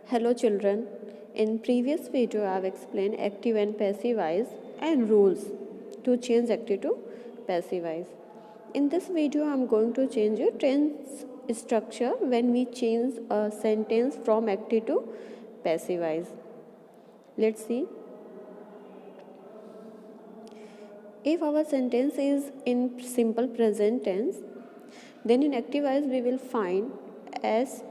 Hello children, in previous video I have explained active and passive voice and rules to change active to passive voice. In this video I am going to change your tense structure when we change a sentence from active to passive voice. Let's see. If our sentence is in simple present tense, then in active voice we will find as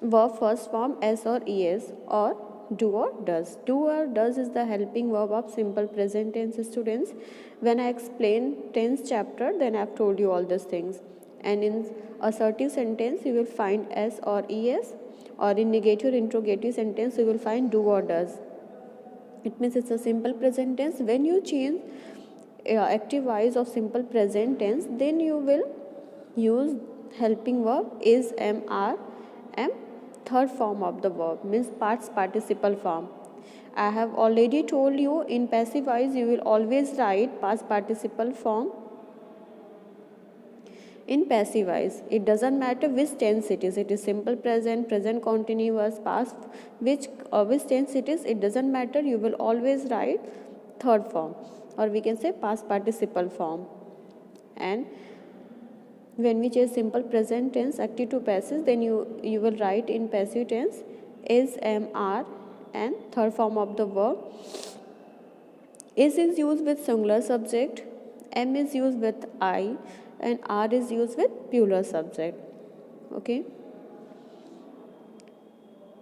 verb first form s or es or do or does. Do or does is the helping verb of simple present tense, students. When I explain tense chapter, then I have told you all these things. And in assertive sentence you will find s or es, or in negative or interrogative sentence you will find do or does. It means it's a simple present tense. When you change active voice of simple present tense, then you will use helping verb is, am, are, am, third form of the verb, means past participle form. I have already told you in passive voice you will always write past participle form in passive voice. It doesn't matter which tense it is simple present, present continuous, past, which tense it is, it doesn't matter, you will always write third form, or we can say past participle form. And when we change simple present tense active to passive, then you will write in passive tense is, am, are, and third form of the verb. Is used with singular subject, am is used with I, and are is used with plural subject. Okay.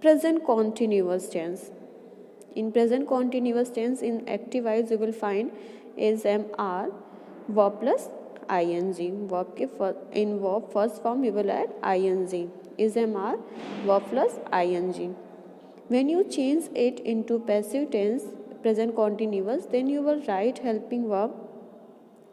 Present continuous tense. In present continuous tense, in active voice you will find is, am, are, verb plus ing. Verb के in verb first form you will add ing. Is, am, are, verb plus ing. When you change it into passive tense, present continuous, then you will write helping verb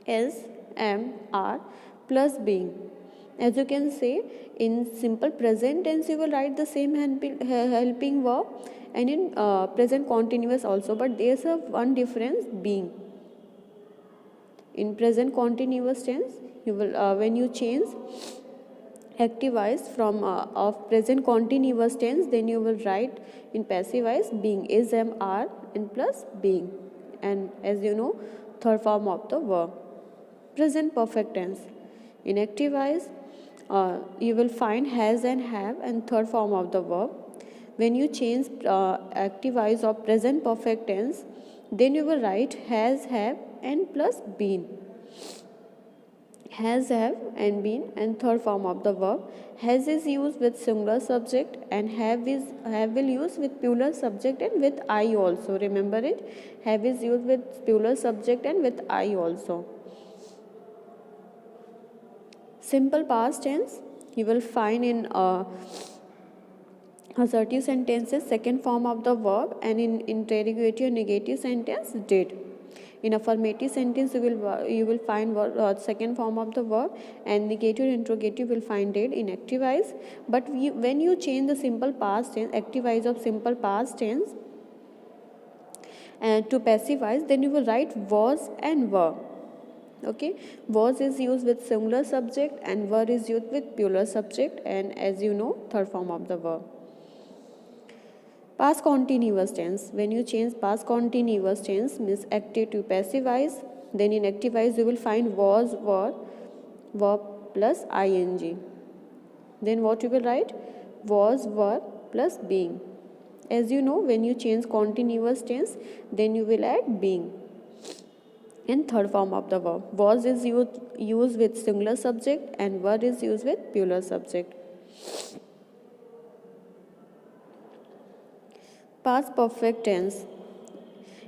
is, am, are plus being. As you can say, in simple present tense you will write the same helping verb, and in present continuous also, but there is a one difference, being. In present continuous tense you will when you change active voice from of present continuous tense, then you will write in passive voice being, is, am, are, and plus being. And as you know, third form of the verb. Present perfect tense. In active voice you will find has and have, and third form of the verb. When you change active voice of present perfect tense, then you will write has, have, and plus been. Has, have, and been, and third form of the verb. Has is used with singular subject, and have will use with plural subject and with I also. Remember it. Have is used with plural subject and with I also. Simple past tense you will find in assertive sentences second form of the verb, and in interrogative negative sentence did. In affirmative sentence you will find second form of the verb, and negative interrogative will find did in active voice. But when you change the simple past tense, active voice of simple past tense to passive voice, then you will write was and were. Okay, was is used with singular subject and were is used with plural subject, and as you know, third form of the verb. Past continuous tense. When you change past continuous tense, means active to passive voice, then in active voice you will find was, were, verb plus ing. Then what you will write? Was, were plus being. As you know, when you change continuous tense, then you will add being. In third form of the verb, was is used with singular subject and were is used with plural subject. Past perfect tense.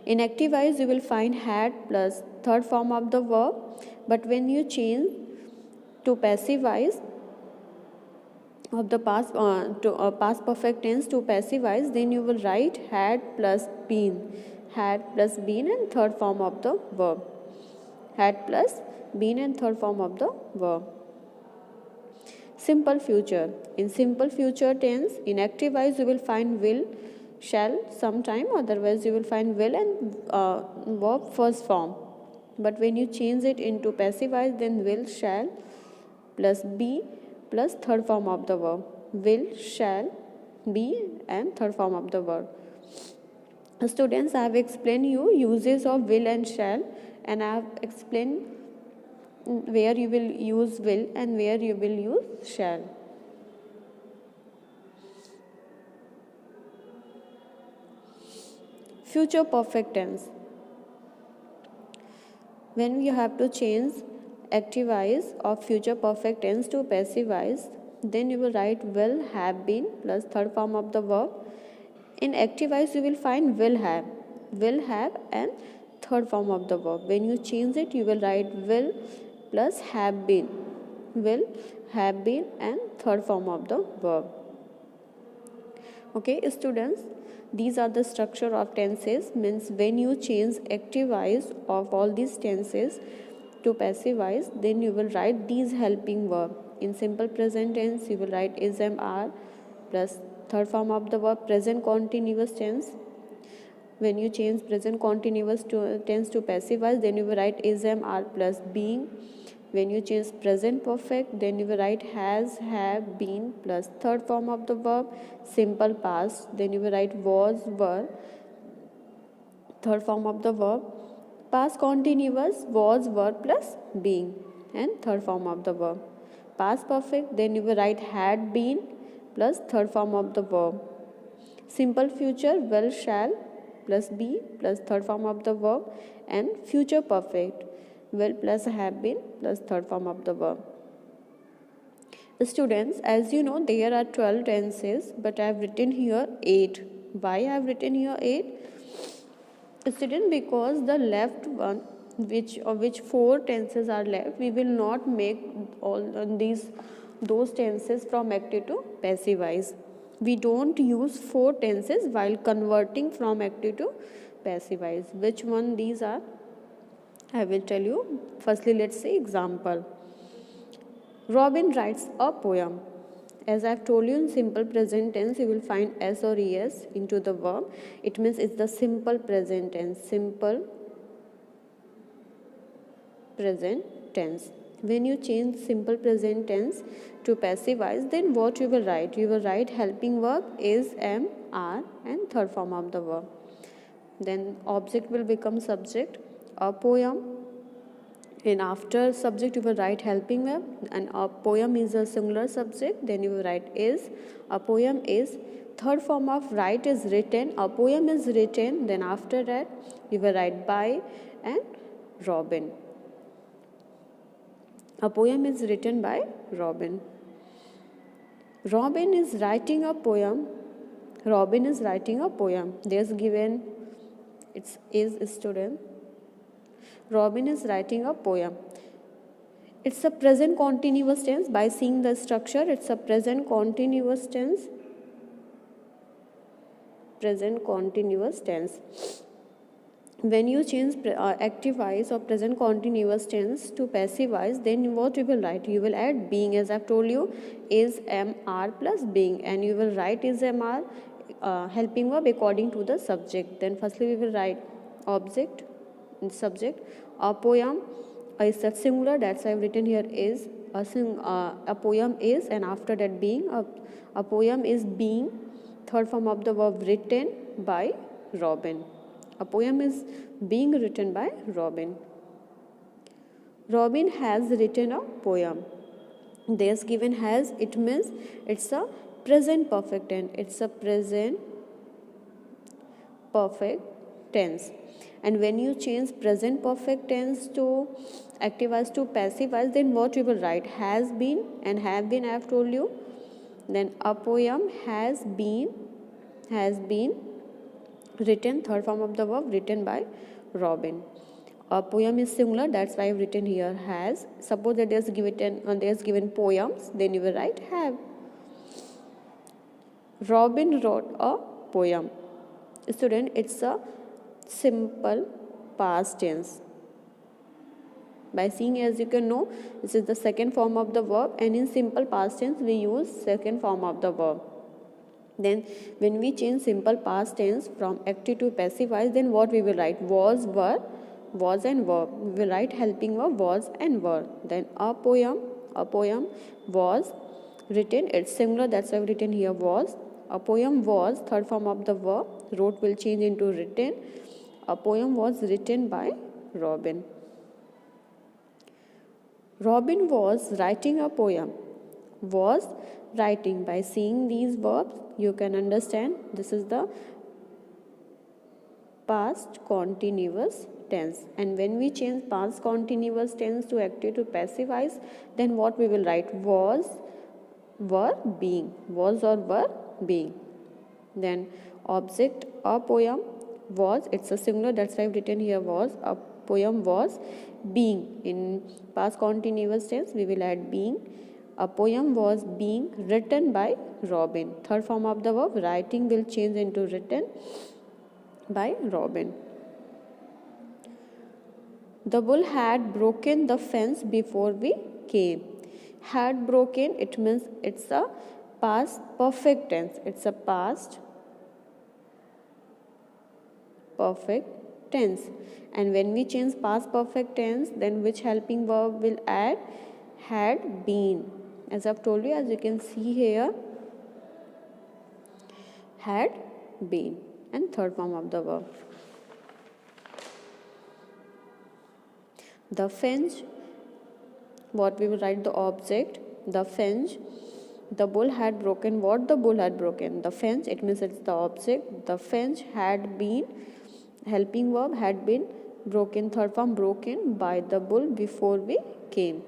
In active voice you will find had plus third form of the verb, but when you change to passive voice of the past past perfect tense to passive voice, then you will write had plus been. Had plus been, and third form of the verb. Had plus been, and third form of the verb. Simple future. In simple future tense, in active voice you will find will, shall sometime, otherwise you will find will and verb first form. But when you change it into passive voice, then will, shall plus be plus third form of the verb. Will, shall be, and third form of the verb. Students, I have explained you uses of will and shall, and I have explained where you will use will and where you will use shall. Future perfect tense. When you have to change active voice of future perfect tense to passive voice, then you will write will have been plus third form of the verb. In active voice you will find will have and third form of the verb. When you change it, you will write will plus have been, will have been, and third form of the verb. Okay, students, these are the structure of tenses. Means when you change active voice of all these tenses to passive voice, then you will write these helping verb. In simple present tense, you will write is, am, are plus third form of the verb present continuous tense. When you change present continuous tense to passive voice, then you will write is, am, are plus being. When you change present perfect, then you will write has, have, been plus third form of the verb simple past. Then you will write was, were, third form of the verb past continuous was, were plus being, and third form of the verb. Past perfect, then you will write had been plus third form of the verb. Simple future will, shall plus be plus third form of the verb, and future perfect will plus have been plus third form of the verb. Students, as you know, there are 12 tenses, but I have written here 8. Why I have written here 8? Student, because the left one, which 4 tenses are left, we will not make all those tenses from active to passive voice. We don't use 4 tenses while converting from active to passive voice. Which one these are? I will tell you. Firstly, let's say example. Robin writes a poem. As I have told you, in simple present tense, you will find s or es into the verb. It means it's the simple present tense. Simple present tense. When you change simple present tense to passive voice, then what you will write? You will write helping verb is, am, are, and third form of the verb. Then object will become subject. A poem, and after subject you will write helping verb, and a poem is a singular subject, then you will write is. A poem is. Third form of write is written. A poem is written, then after that you will write by and Robin. A poem is written by Robin. Robin is writing a poem. Robin is writing a poem. There's given it's is student. Robin is writing a poem. It's a present continuous tense. By seeing the structure, it's a present continuous tense. Present continuous tense. When you change active voice or present continuous tense to passive voice, then what you will write? You will add being, as I've told you, is, am, are plus being, and you will write is, am, are helping verb according to the subject. Then firstly we will write object and subject. A poem is a singular, that's why I've written here is. A poem is, and after that being. A poem is being, third form of the verb written by Robin. A poem is being written by Robin. Robin has written a poem. There's given has, it means it's a present perfect tense. It's a present perfect tense. And when you change present perfect tense to active voice to passive voice, then what you will write? Has been and have been, I have told you. Then a poem has been written, third form of the verb written by Robin. A poem is singular, that's why I've written here has. Suppose that there's given poems, then you will write have. Robin wrote a poem. Student, it's a simple past tense. By seeing, as you can know, this is the second form of the verb, and in simple past tense we use second form of the verb. Then when we change simple past tense from active to passive voice, then what we will write? Was, were, was and were. We will write helping verb was and were. Then a poem was written, it's singular, that's why I've written here was. A poem was, third form of the verb, wrote will change into written. A poem was written by Robin. Robin was writing a poem. Was writing, by seeing these verbs you can understand this is the past continuous tense. And when we change past continuous tense to active to passive voice, then what we will write? Was, were, being. Was or were, being. Then object, a poem was, it's a singular, that's why I've written here was. A poem was being. In past continuous tense we will add being. A poem was being written by Robin. Third form of the verb, writing will change into written by Robin. The bull had broken the fence before we came. Had broken, it means it's a past perfect tense. It's a past perfect tense. And when we change past perfect tense, then which helping verb will add? Had been. As I've told you, as you can see here, had been. And third form of the verb. The fence, what we will write? The object, the fence. The bull had broken what? The bull had broken. The fence, it means it's the object. The fence had been, helping verb, had been broken, third form, broken by the bull before we came.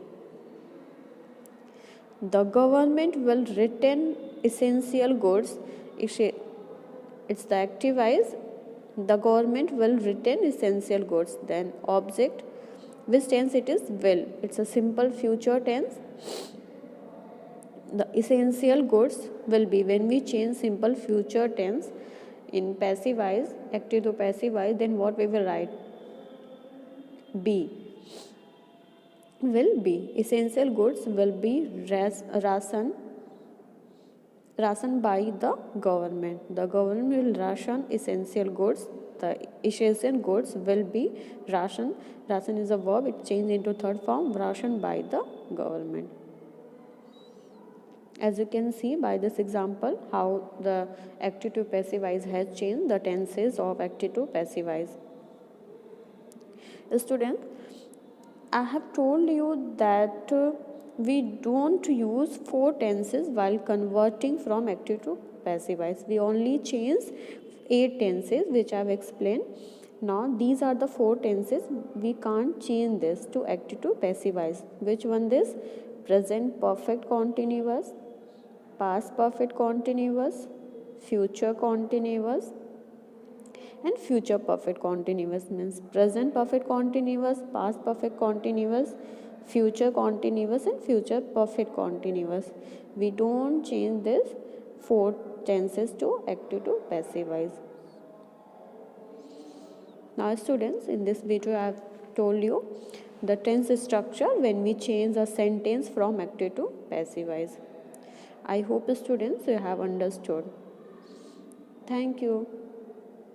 The government will return essential goods. It's the active voice. The government will return essential goods. Then object, which tense it is? Will. It's a simple future tense. The essential goods will be, when we change simple future tense in passive voice, active to passive voice, then what we will write? Be. Will be. Essential goods will be ration by the government. The government will ration essential goods. The essential goods will be ration. Ration is a verb, it changed into third form, ration by the government. As you can see by this example, how the active to passive voice has changed the tenses of active to passive voice. Students, I have told you that we don't use 4 tenses while converting from active to passive voice. We only change 8 tenses which I have explained. Now these are the 4 tenses. We can't change this to active to passive voice. Which one this? Present perfect continuous, past perfect continuous, future continuous, and future perfect continuous. Means present perfect continuous, past perfect continuous, future continuous, and future perfect continuous. We don't change this 4 tenses to active to passive voice. Now students, in this video I have told you the tense structure when we change a sentence from active to passive voice. I hope students you have understood. Thank you.